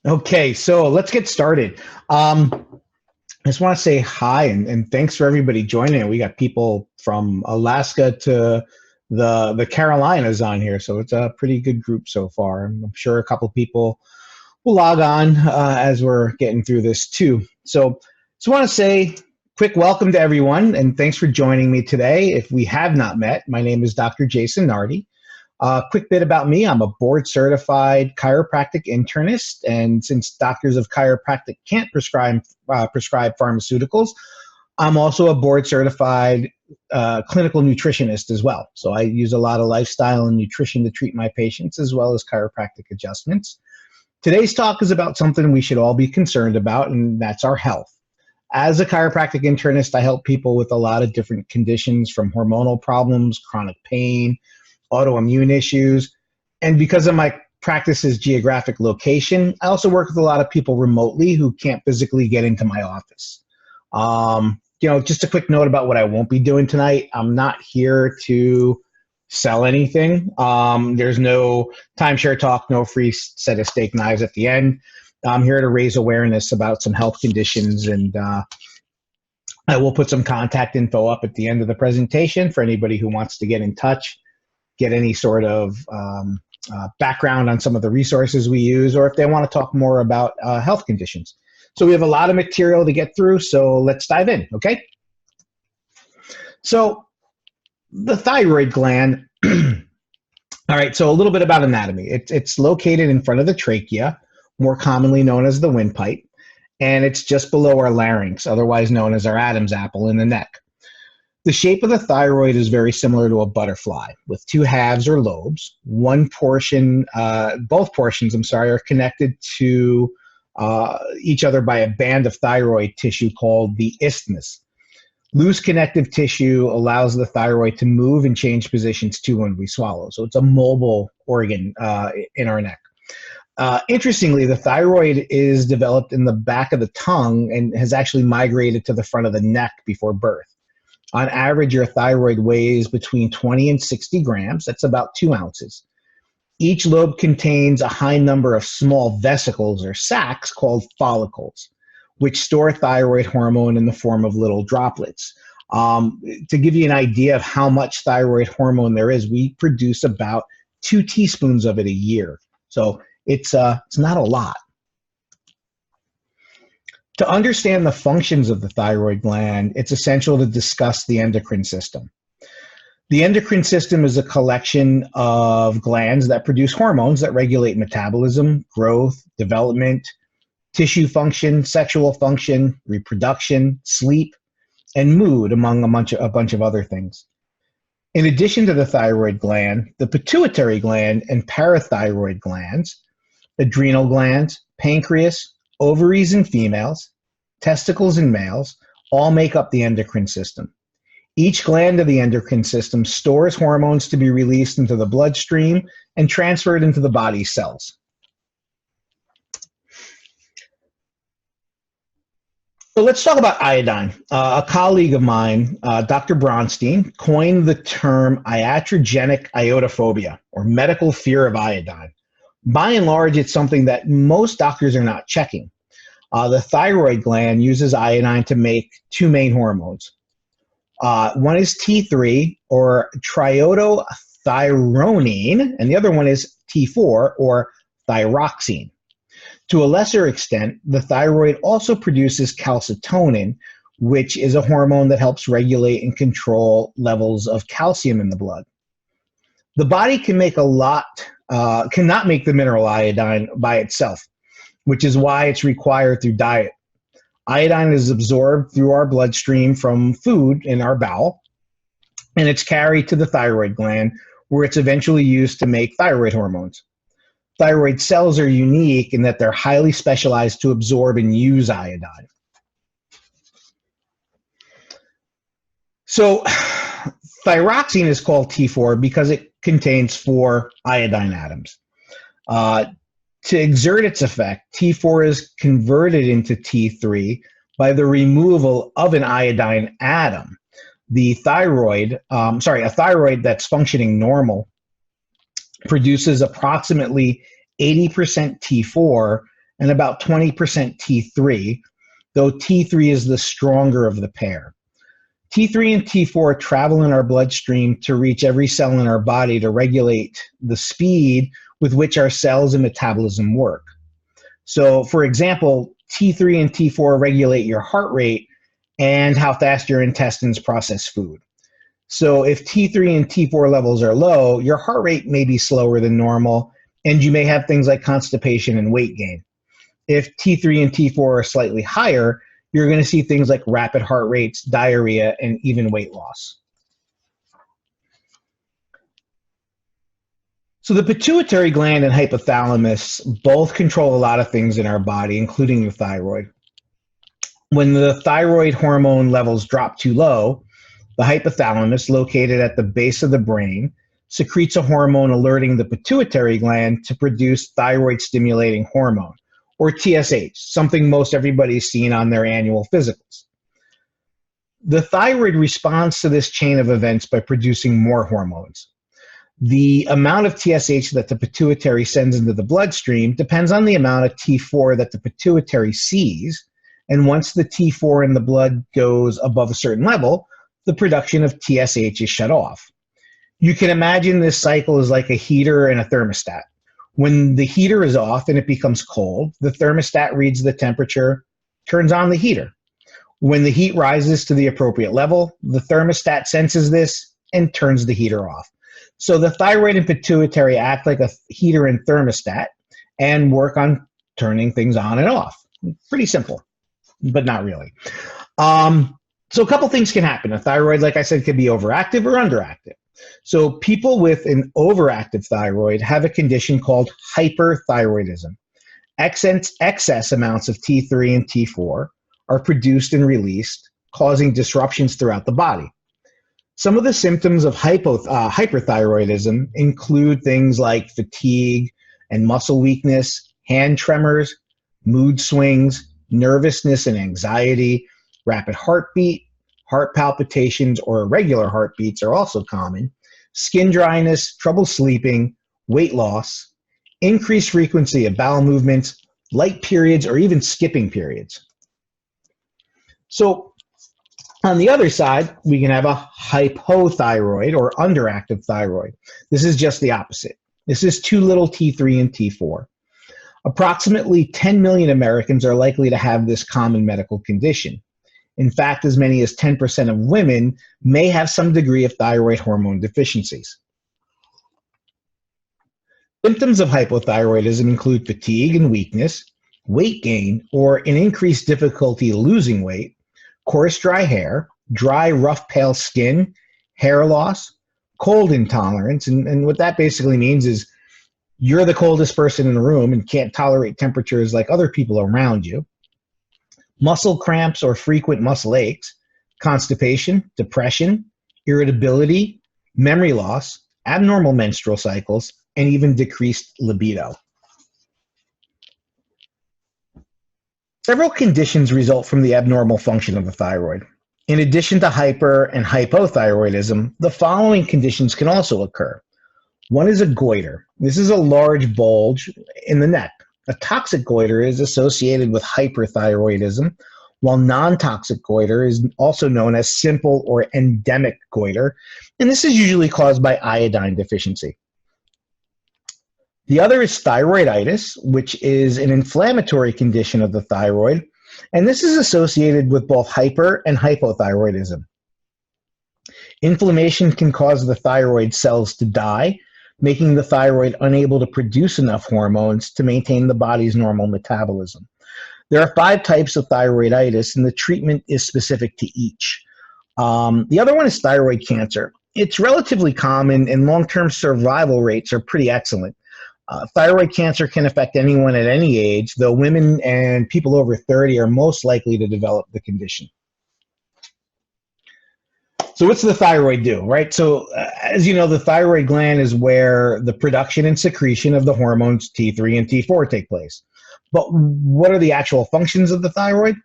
Okay, so let's get started. I just want to say hi and thanks for everybody joining. We got people from Alaska to the Carolinas on here, so it's a pretty good group so far. I'm sure a couple people will log on as we're getting through this too. So just want to say quick welcome to everyone and thanks for joining me today. If we have not met, my name is Dr. Jason Nardi. Quick bit about me. I'm a board certified chiropractic internist. And since doctors of chiropractic can't prescribe pharmaceuticals, I'm also a board certified clinical nutritionist as well. So I use a lot of lifestyle and nutrition to treat my patients as well as chiropractic adjustments. Today's talk is about something we should all be concerned about, and that's our health. As a chiropractic internist, I help people with a lot of different conditions from hormonal problems, chronic pain, autoimmune issues. And because of my practice's geographic location, I also work with a lot of people remotely who can't physically get into my office. Just a quick note about what I won't be doing tonight. I'm not here to sell anything. There's no timeshare talk, no free set of steak knives at the end. I'm here to raise awareness about some health conditions, and I will put some contact info up at the end of the presentation for anybody who wants to get in touch, get any sort of background on some of the resources we use, or if they want to talk more about health conditions. So we have a lot of material to get through, so let's dive in, okay? So the thyroid gland, all right, so a little bit about anatomy. It's located in front of the trachea, more commonly known as the windpipe, and it's just below our larynx, otherwise known as our Adam's apple in the neck. The shape of the thyroid is very similar to a butterfly with two halves or lobes. Both portions, are connected to each other by a band of thyroid tissue called the isthmus. Loose connective tissue allows the thyroid to move and change positions too when we swallow. So it's a mobile organ in our neck. Interestingly, the thyroid is developed in the back of the tongue and has actually migrated to the front of the neck before birth. On average, your thyroid weighs between 20 and 60 grams. That's about 2 ounces. Each lobe contains a high number of small vesicles or sacs called follicles, which store thyroid hormone in the form of little droplets. To give you an idea of how much thyroid hormone there is, we produce about 2 teaspoons of it a year. So it's not a lot. To understand the functions of the thyroid gland, it's essential to discuss the endocrine system. The endocrine system is a collection of glands that produce hormones that regulate metabolism, growth, development, tissue function, sexual function, reproduction, sleep, and mood, among a bunch of other things. In addition to the thyroid gland, the pituitary gland and parathyroid glands, adrenal glands, pancreas, ovaries in females, testicles in males, all make up the endocrine system. Each gland of the endocrine system stores hormones to be released into the bloodstream and transferred into the body's cells. So let's talk about iodine. A colleague of mine, Dr. Bronstein, coined the term iatrogenic iodophobia, or medical fear of iodine. By and large, it's something that most doctors are not checking. The thyroid gland uses iodine to make 2 main hormones. One is T3, or triiodothyronine, and the other one is T4, or thyroxine. To a lesser extent, the thyroid also produces calcitonin, which is a hormone that helps regulate and control levels of calcium in the blood. The body cannot make the mineral iodine by itself, which is why it's required through diet. Iodine is absorbed through our bloodstream from food in our bowel, and it's carried to the thyroid gland, where it's eventually used to make thyroid hormones. Thyroid cells are unique in that they're highly specialized to absorb and use iodine. So thyroxine is called T4 because it contains 4 iodine atoms. To exert its effect, T4 is converted into T3 by the removal of an iodine atom. A thyroid that's functioning normal produces approximately 80% T4 and about 20% T3, though T3 is the stronger of the pair. T3 and T4 travel in our bloodstream to reach every cell in our body to regulate the speed with which our cells and metabolism work. So, for example, T3 and T4 regulate your heart rate and how fast your intestines process food. So if T3 and T4 levels are low, your heart rate may be slower than normal, and you may have things like constipation and weight gain. If T3 and T4 are slightly higher, you're going to see things like rapid heart rates, diarrhea, and even weight loss. So the pituitary gland and hypothalamus both control a lot of things in our body, including the thyroid. When the thyroid hormone levels drop too low, the hypothalamus, located at the base of the brain, secretes a hormone alerting the pituitary gland to produce thyroid-stimulating hormone, or TSH, something most everybody's seen on their annual physicals. The thyroid responds to this chain of events by producing more hormones. The amount of TSH that the pituitary sends into the bloodstream depends on the amount of T4 that the pituitary sees, and once the T4 in the blood goes above a certain level, the production of TSH is shut off. You can imagine this cycle is like a heater and a thermostat. When the heater is off and it becomes cold, the thermostat reads the temperature, turns on the heater. When the heat rises to the appropriate level, the thermostat senses this and turns the heater off. So the thyroid and pituitary act like a heater and thermostat and work on turning things on and off. Pretty simple, but not really. So a couple things can happen. A thyroid, like I said, could be overactive or underactive. So people with an overactive thyroid have a condition called hyperthyroidism. Excess amounts of T3 and T4 are produced and released, causing disruptions throughout the body. Some of the symptoms of hyperthyroidism include things like fatigue and muscle weakness, hand tremors, mood swings, nervousness and anxiety, rapid heartbeat, heart palpitations or irregular heartbeats are also common, skin dryness, trouble sleeping, weight loss, increased frequency of bowel movements, light periods, or even skipping periods. So on the other side, we can have a hypothyroid or underactive thyroid. This is just the opposite. This is too little T3 and T4. Approximately 10 million Americans are likely to have this common medical condition. In fact, as many as 10% of women may have some degree of thyroid hormone deficiencies. Symptoms of hypothyroidism include fatigue and weakness, weight gain or an increased difficulty losing weight, coarse dry hair, dry, rough, pale skin, hair loss, cold intolerance. And what that basically means is you're the coldest person in the room and can't tolerate temperatures like other people around you. Muscle cramps or frequent muscle aches, constipation, depression, irritability, memory loss, abnormal menstrual cycles, and even decreased libido. Several conditions result from the abnormal function of the thyroid. In addition to hyper and hypothyroidism, the following conditions can also occur. One is a goiter. This is a large bulge in the neck. A toxic goiter is associated with hyperthyroidism, while non-toxic goiter is also known as simple or endemic goiter, and this is usually caused by iodine deficiency. The other is thyroiditis, which is an inflammatory condition of the thyroid, and this is associated with both hyper and hypothyroidism. Inflammation can cause the thyroid cells to die, making the thyroid unable to produce enough hormones to maintain the body's normal metabolism. There are 5 types of thyroiditis, and the treatment is specific to each. The other one is thyroid cancer. It's relatively common, and long-term survival rates are pretty excellent. Thyroid cancer can affect anyone at any age, though women and people over 30 are most likely to develop the condition. So what's the thyroid do, right? So as you know, the thyroid gland is where the production and secretion of the hormones T3 and T4 take place. But what are the actual functions of the thyroid?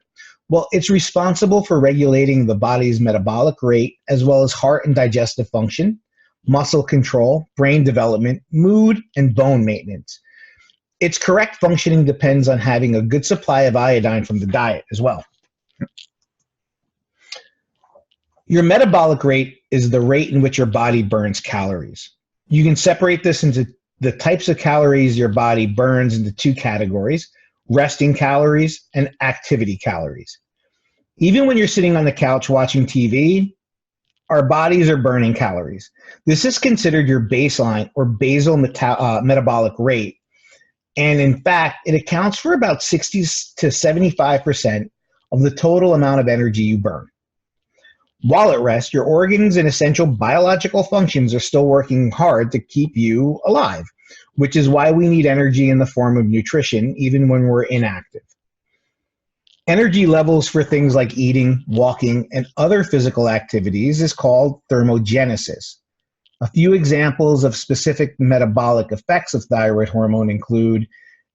Well, it's responsible for regulating the body's metabolic rate, as well as heart and digestive function, muscle control, brain development, mood, and bone maintenance. Its correct functioning depends on having a good supply of iodine from the diet as well. Your metabolic rate is the rate in which your body burns calories. You can separate this into the types of calories your body burns into two categories: resting calories and activity calories. Even when you're sitting on the couch watching TV, our bodies are burning calories. This is considered your baseline or basal metabolic rate. And in fact, it accounts for about 60 to 75% of the total amount of energy you burn. While at rest, your organs and essential biological functions are still working hard to keep you alive, which is why we need energy in the form of nutrition, even when we're inactive. Energy levels for things like eating, walking, and other physical activities is called thermogenesis. A few examples of specific metabolic effects of thyroid hormone include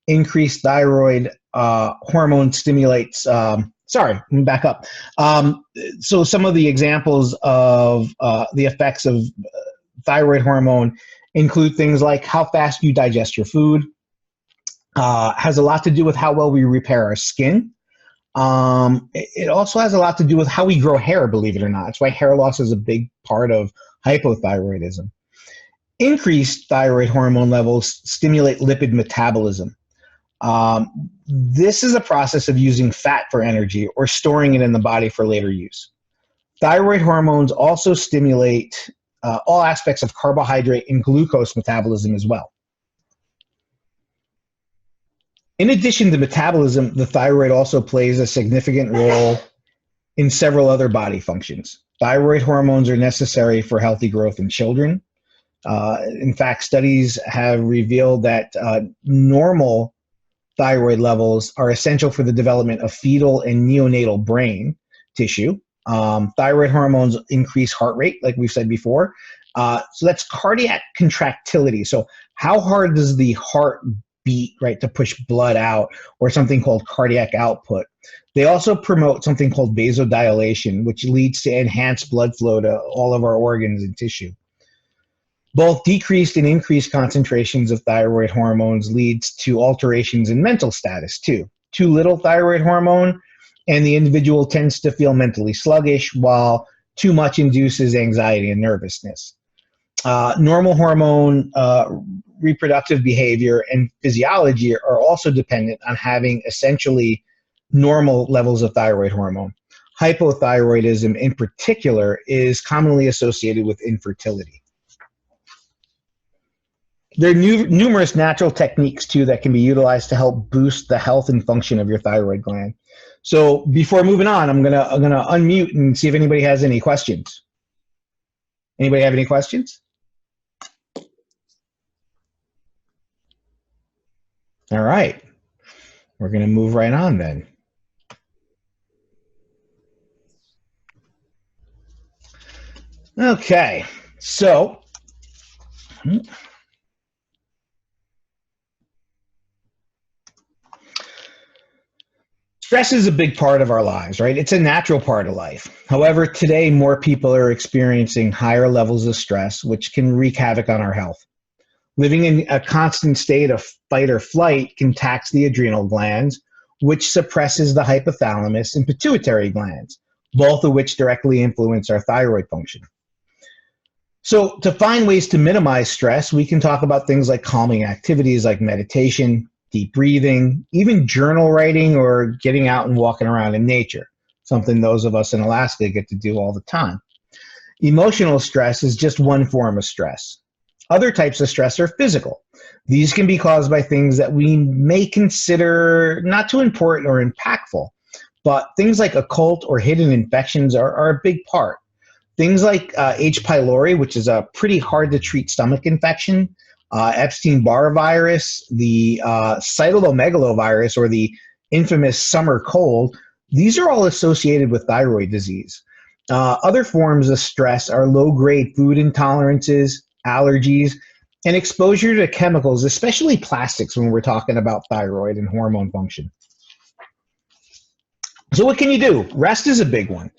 increased thyroid hormone stimulates, let me back up. So some of the examples of the effects of thyroid hormone include things like how fast you digest your food, has a lot to do with how well we repair our skin. It also has a lot to do with how we grow hair, believe it or not. That's why hair loss is a big part of hypothyroidism. Increased thyroid hormone levels stimulate lipid metabolism. This is a process of using fat for energy or storing it in the body for later use. Thyroid hormones also stimulate all aspects of carbohydrate and glucose metabolism as well. In addition to metabolism, the thyroid also plays a significant role in several other body functions. Thyroid hormones are necessary for healthy growth in children. In fact, studies have revealed that normal thyroid levels are essential for the development of fetal and neonatal brain tissue. Thyroid hormones increase heart rate, like we've said before. So that's cardiac contractility. So how hard does the heart beat, right, to push blood out, or something called cardiac output. They also promote something called vasodilation, which leads to enhanced blood flow to all of our organs and tissue. Both decreased and increased concentrations of thyroid hormones leads to alterations in mental status too. Too little thyroid hormone and the individual tends to feel mentally sluggish, while too much induces anxiety and nervousness. Normal hormone reproductive behavior and physiology are also dependent on having essentially normal levels of thyroid hormone. Hypothyroidism in particular is commonly associated with infertility. There are numerous natural techniques too that can be utilized to help boost the health and function of your thyroid gland. So before moving on, I'm gonna unmute and see if anybody has any questions. Anybody have any questions? All right, we're going to move right on then. Okay, so stress is a big part of our lives, right? It's a natural part of life. However, today more people are experiencing higher levels of stress, which can wreak havoc on our health. Living in a constant state of fight or flight can tax the adrenal glands, which suppresses the hypothalamus and pituitary glands, both of which directly influence our thyroid function. So to find ways to minimize stress, we can talk about things like calming activities like meditation, deep breathing, even journal writing or getting out and walking around in nature, something those of us in Alaska get to do all the time. Emotional stress is just one form of stress. Other types of stress are physical. These can be caused by things that we may consider not too important or impactful, but things like occult or hidden infections are a big part. Things like H. pylori, which is a pretty hard to treat stomach infection, Epstein-Barr virus, the cytomegalovirus, or the infamous summer cold, these are all associated with thyroid disease. Other forms of stress are low-grade food intolerances, allergies, and exposure to chemicals, especially plastics when we're talking about thyroid and hormone function. So what can you do? Rest is a big one.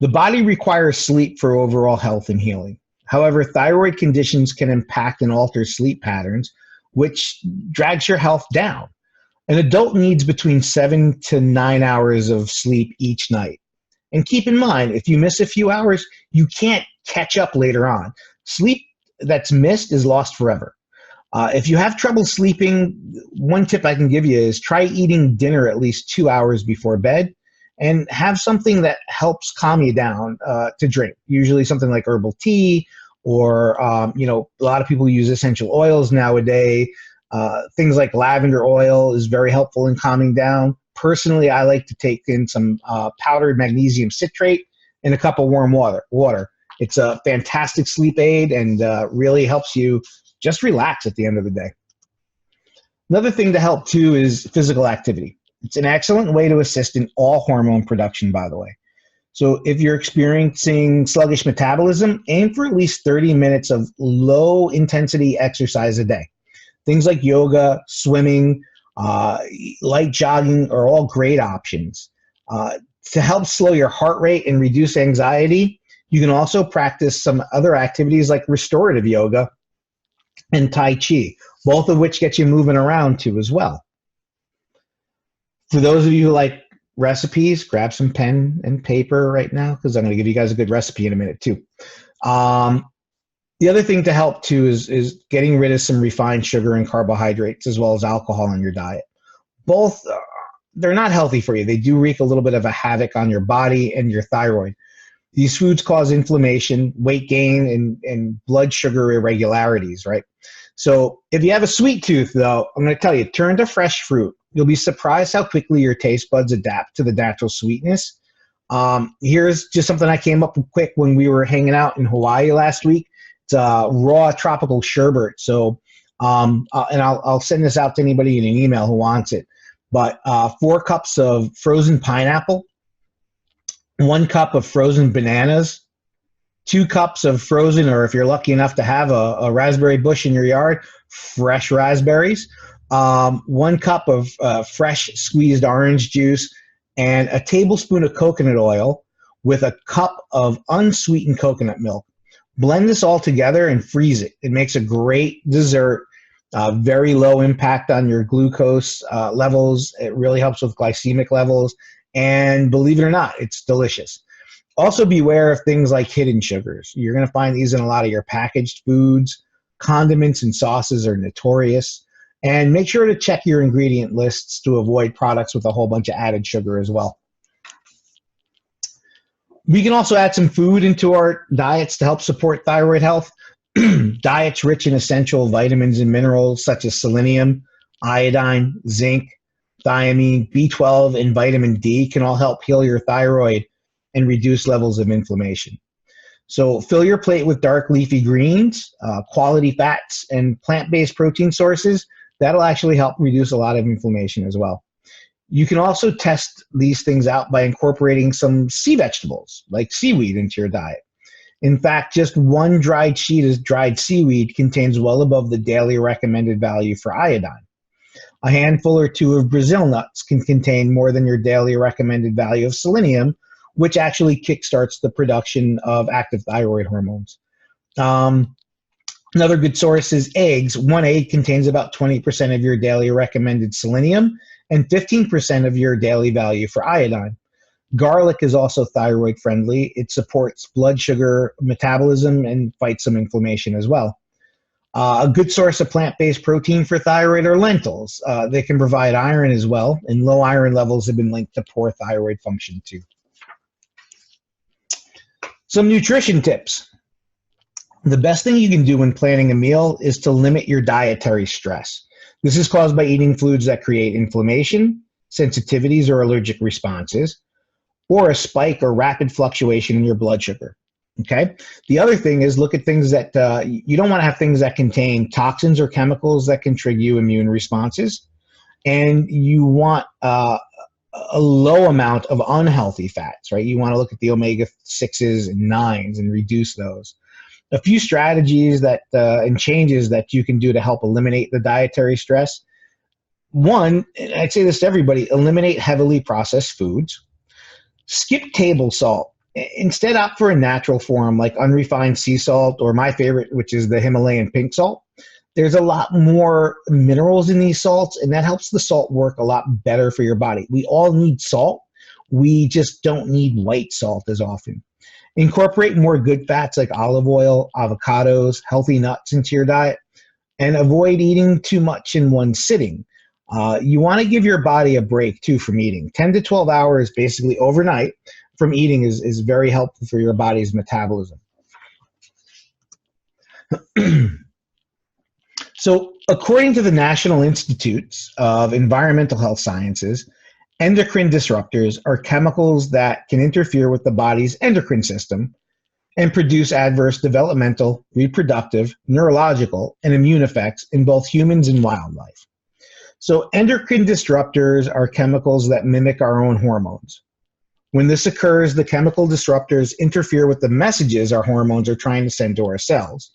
The body requires sleep for overall health and healing. However, thyroid conditions can impact and alter sleep patterns, which drags your health down. An adult needs between 7 to 9 hours of sleep each night. And keep in mind, if you miss a few hours, you can't catch up later on. Sleep that's missed is lost forever. If you have trouble sleeping, one tip I can give you is try eating dinner at least 2 hours before bed and have something that helps calm you down to drink. Usually something like herbal tea or, a lot of people use essential oils nowadays. Things like lavender oil is very helpful in calming down. Personally, I like to take in some powdered magnesium citrate in a cup of warm water. It's a fantastic sleep aid and really helps you just relax at the end of the day. Another thing to help too is physical activity. It's an excellent way to assist in all hormone production, by the way. So if you're experiencing sluggish metabolism, aim for at least 30 minutes of low intensity exercise a day. Things like yoga, swimming, light jogging are all great options. To help slow your heart rate and reduce anxiety, you can also practice some other activities like restorative yoga and Tai Chi, both of which get you moving around too as well. For those of you who like recipes, grab some pen and paper right now because I'm going to give you guys a good recipe in a minute too. The other thing to help too is getting rid of some refined sugar and carbohydrates as well as alcohol in your diet. Both, they're not healthy for you. They do wreak a little bit of a havoc on your body and your thyroid. These foods cause inflammation, weight gain, and blood sugar irregularities, right? So if you have a sweet tooth, though, I'm going to tell you, turn to fresh fruit. You'll be surprised how quickly your taste buds adapt to the natural sweetness. Here's just something I came up with quick when we were hanging out in Hawaii last week. It's raw tropical sherbet. So, and I'll send this out to anybody in an email who wants it. But 4 cups of frozen pineapple, 1 cup of frozen bananas, 2 cups of frozen, or if you're lucky enough to have a raspberry bush in your yard, fresh raspberries, 1 cup of fresh squeezed orange juice, and a tablespoon of coconut oil with a cup of unsweetened coconut milk. Blend this all together and freeze it. It makes a great dessert, very low impact on your glucose levels. It really helps with glycemic levels. And believe it or not, it's delicious. Also beware of things like hidden sugars. You're going to find these in a lot of your packaged foods. Condiments and sauces are notorious. And make sure to check your ingredient lists to avoid products with a whole bunch of added sugar as well. We can also add some food into our diets to help support thyroid health. Diets rich in essential vitamins and minerals such as selenium, iodine, zinc, thiamine, B12, and vitamin D can all help heal your thyroid and reduce levels of inflammation. So fill your plate with dark leafy greens, quality fats, and plant-based protein sources. That'll actually help reduce a lot of inflammation as well. You can also test these things out by incorporating some sea vegetables like seaweed into your diet. In fact, just 1 dried sheet of dried seaweed contains well above the daily recommended value for iodine. A handful or 2 of Brazil nuts can contain more than your daily recommended value of selenium, which actually kickstarts the production of active thyroid hormones. Another good source is eggs. 1 egg contains about 20% of your daily recommended selenium and 15% of your daily value for iodine. Garlic is also thyroid friendly. It supports blood sugar metabolism and fights some inflammation as well. A good source of plant-based protein for thyroid are lentils. They can provide iron as well, and low iron levels have been linked to poor thyroid function too. Some nutrition tips. The best thing you can do when planning a meal is to limit your dietary stress. This is caused by eating foods that create inflammation, sensitivities or allergic responses, or a spike or rapid fluctuation in your blood sugar. Okay. The other thing is look at things that you don't want to have things that contain toxins or chemicals that can trigger you immune responses. And you want a low amount of unhealthy fats, right? You want to look at the omega-6s and 9s and reduce those. A few strategies that and changes that you can do to help eliminate the dietary stress. One, and I'd say this to everybody, eliminate heavily processed foods. Skip table salt. Instead, opt for a natural form like unrefined sea salt or my favorite, which is the Himalayan pink salt. There's a lot more minerals in these salts, and that helps the salt work a lot better for your body. We all need salt. We just don't need white salt as often. Incorporate more good fats like olive oil, avocados, healthy nuts into your diet, and avoid eating too much in one sitting. You want to give your body a break too from eating. 10 to 12 hours, basically overnight, from eating is very helpful for your body's metabolism. So, according to the National Institutes of Environmental Health Sciences, endocrine disruptors are chemicals that can interfere with the body's endocrine system and produce adverse developmental, reproductive, neurological, and immune effects in both humans and wildlife. So, endocrine disruptors are chemicals that mimic our own hormones. When this occurs, the chemical disruptors interfere with the messages our hormones are trying to send to our cells.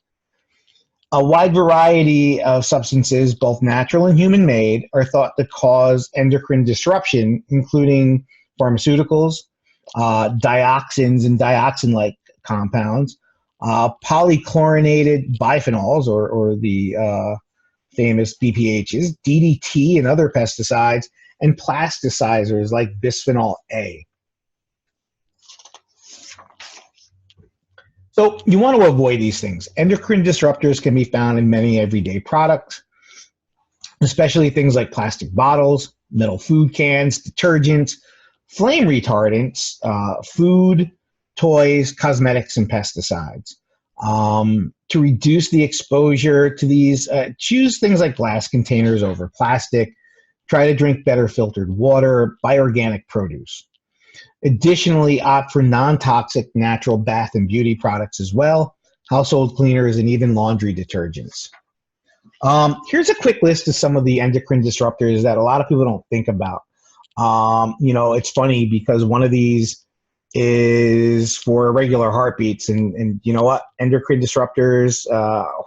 A wide variety of substances, both natural and human-made, are thought to cause endocrine disruption, including pharmaceuticals, dioxins and dioxin-like compounds, polychlorinated biphenyls, or the famous BPHs, DDT and other pesticides, and plasticizers like bisphenol A. So you want to avoid these things. Endocrine disruptors can be found in many everyday products, especially things like plastic bottles, metal food cans, detergents, flame retardants, food, toys, cosmetics, and pesticides. To reduce the exposure to these, choose things like glass containers over plastic. Try to drink better filtered water, buy organic produce. Additionally, opt for non-toxic natural bath and beauty products as well, household cleaners, and even laundry detergents. Here's a quick list of some of the endocrine disruptors that a lot of people don't think about. It's funny because one of these is for irregular heartbeats, and you know what? Endocrine disruptors,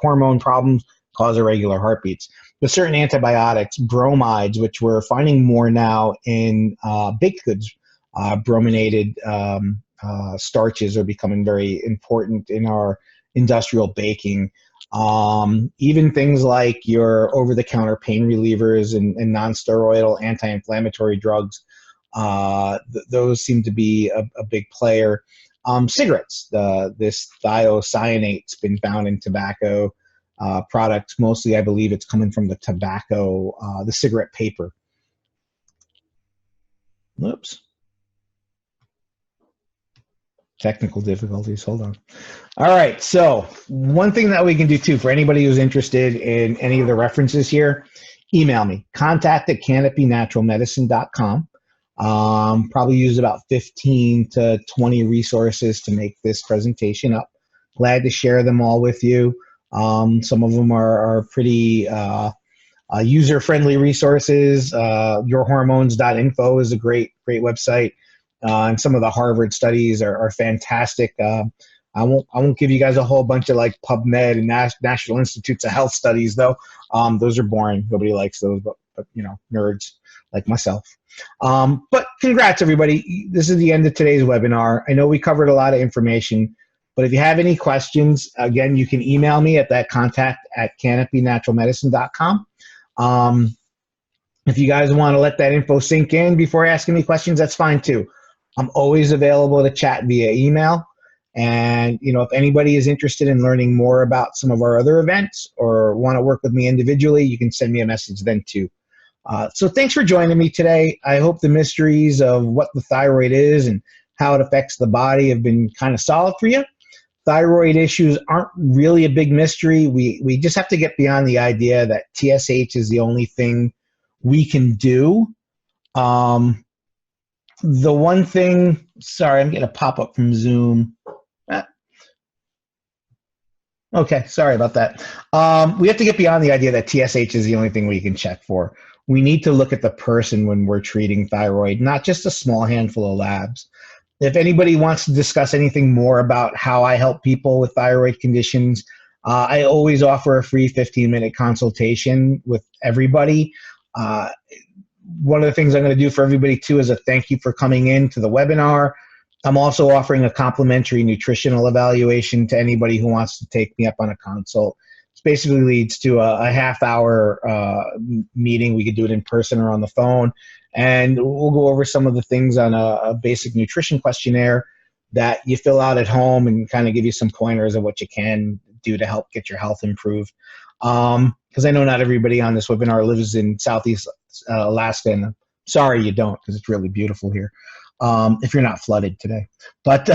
hormone problems cause irregular heartbeats. But certain antibiotics, bromides, which we're finding more now in baked goods, brominated starches are becoming very important in our industrial baking. Even things like your over-the-counter pain relievers and non-steroidal anti-inflammatory drugs, those seem to be a big player. Cigarettes, this thiocyanate's been found in tobacco products. Mostly, I believe it's coming from the tobacco, the cigarette paper. Whoops. Technical difficulties. Hold on. All right. So one thing that we can do too, for anybody who's interested in any of the references here, email me, contact@canopynaturalmedicine.com. Probably use about 15 to 20 resources to make this presentation up. Glad to share them all with you. Some of them are pretty user-friendly resources. Yourhormones.info is a great website. And some of the Harvard studies are fantastic. I won't give you guys a whole bunch of like PubMed and National Institutes of Health studies though. Those are boring. Nobody likes those, but nerds like myself. But congrats everybody. This is the end of today's webinar. I know we covered a lot of information, but if you have any questions, again, you can email me at that contact@canopynaturalmedicine.com. If you guys want to let that info sink in before asking me questions, that's fine too. I'm always available to chat via email. And, if anybody is interested in learning more about some of our other events or want to work with me individually, you can send me a message then too. So thanks for joining me today. I hope the mysteries of what the thyroid is and how it affects the body have been kind of solid for you. Thyroid issues aren't really a big mystery. We just have to get beyond the idea that TSH is the only thing we can do. The one thing, sorry, I'm getting a pop-up from Zoom. Okay, sorry about that. We have to get beyond the idea that TSH is the only thing we can check for. We need to look at the person when we're treating thyroid, not just a small handful of labs. If anybody wants to discuss anything more about how I help people with thyroid conditions, I always offer a free 15-minute consultation with everybody. One of the things I'm going to do for everybody too is a thank you for coming in to the webinar. I'm also offering a complimentary nutritional evaluation to anybody who wants to take me up on a consult. basically leads to a half-hour meeting. We could do it in person or on the phone, and we'll go over some of the things on a basic nutrition questionnaire that you fill out at home and kind of give you some pointers of what you can do to help get your health improved. Because I know not everybody on this webinar lives in Southeast Alaska, and I'm sorry you don't, because it's really beautiful here. If you're not flooded today. But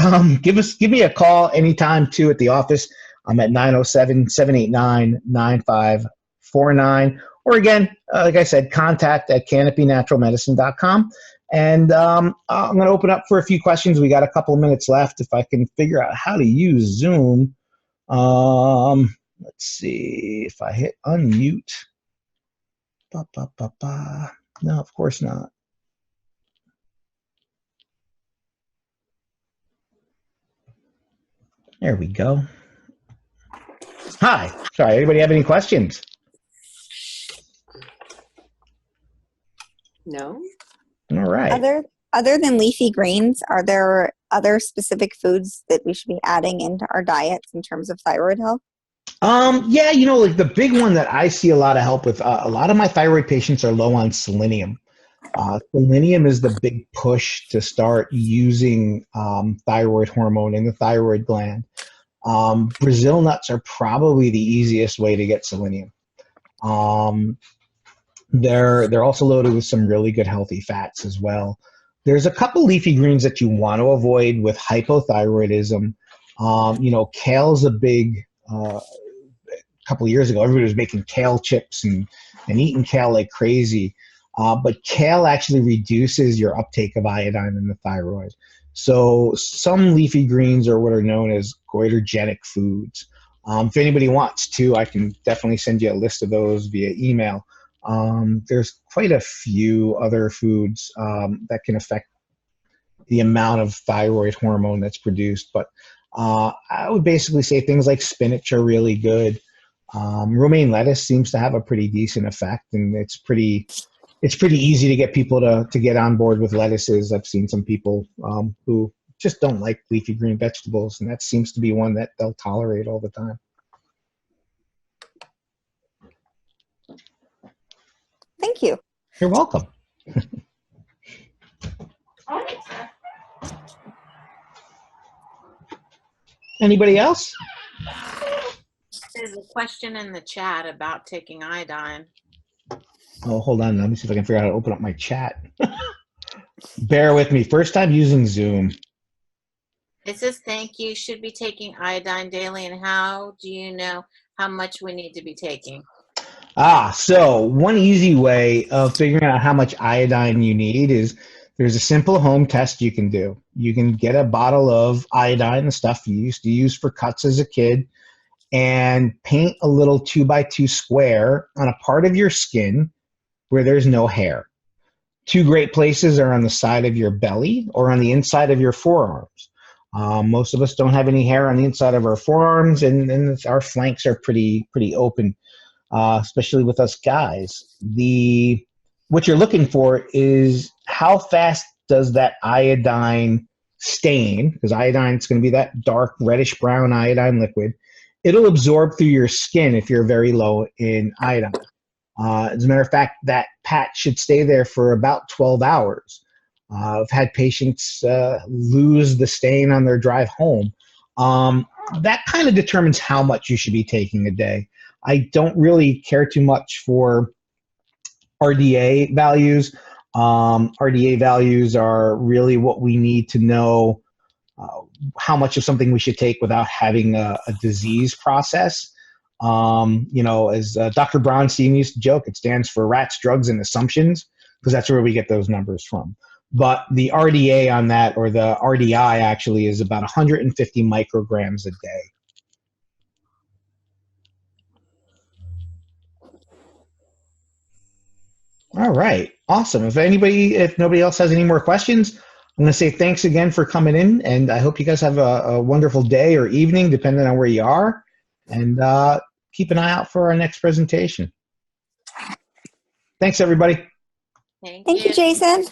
give me a call anytime too at the office. I'm at 907-789-9549. Or again, like I said, contact at canopynaturalmedicine.com. And I'm going to open up for a few questions. We got a couple of minutes left. If I can figure out how to use Zoom. Let's see if I hit unmute. No, of course not. There we go. Hi. Sorry, anybody have any questions? No. All right. Other than leafy greens, are there other specific foods that we should be adding into our diets in terms of thyroid health? Yeah, like the big one that I see a lot of help with, a lot of my thyroid patients are low on selenium. Selenium is the big push to start using thyroid hormone in the thyroid gland. Brazil nuts are probably the easiest way to get selenium. They're also loaded with some really good healthy fats as well. There's a couple leafy greens that you want to avoid with hypothyroidism. Kale's a big, a couple of years ago, everybody was making kale chips and eating kale like crazy. But kale actually reduces your uptake of iodine in the thyroid. So some leafy greens are what are known as goitrogenic foods. If anybody wants to, I can definitely send you a list of those via email. There's quite a few other foods that can affect the amount of thyroid hormone that's produced. But I would basically say things like spinach are really good. Romaine lettuce seems to have a pretty decent effect, and it's pretty easy to get people to get on board with lettuces. I've seen some people who just don't like leafy green vegetables, and that seems to be one that they'll tolerate all the time. Thank you. You're welcome. Anybody else? There's a question in the chat about taking iodine. Oh, hold on. Let me see if I can figure out how to open up my chat. Bear with me. First time using Zoom. It says, thank you. Should be taking iodine daily. And how do you know how much we need to be taking? So one easy way of figuring out how much iodine you need is there's a simple home test you can do. You can get a bottle of iodine, the stuff you used to use for cuts as a kid, and paint a little 2x2 square on a part of your skin where there's no hair. Two great places are on the side of your belly or on the inside of your forearms. Most of us don't have any hair on the inside of our forearms, and our flanks are pretty open, especially with us guys. What you're looking for is how fast does that iodine stain, because iodine is going to be that dark reddish brown iodine liquid. It'll absorb through your skin if you're very low in iodine. As a matter of fact, that patch should stay there for about 12 hours. I've had patients lose the stain on their drive home. That kind of determines how much you should be taking a day. I don't really care too much for RDA values. RDA values are really what we need to know how much of something we should take without having a disease process. As Dr. Bronstein used to joke, it stands for rats, drugs, and assumptions, because that's where we get those numbers from. But the RDA on that, or the RDI actually, is about 150 micrograms a day. All right, awesome. If nobody else has any more questions, I'm going to say thanks again for coming in, and I hope you guys have a wonderful day or evening, depending on where you are, and keep an eye out for our next presentation. Thanks, everybody. Thank Thank you, Jason.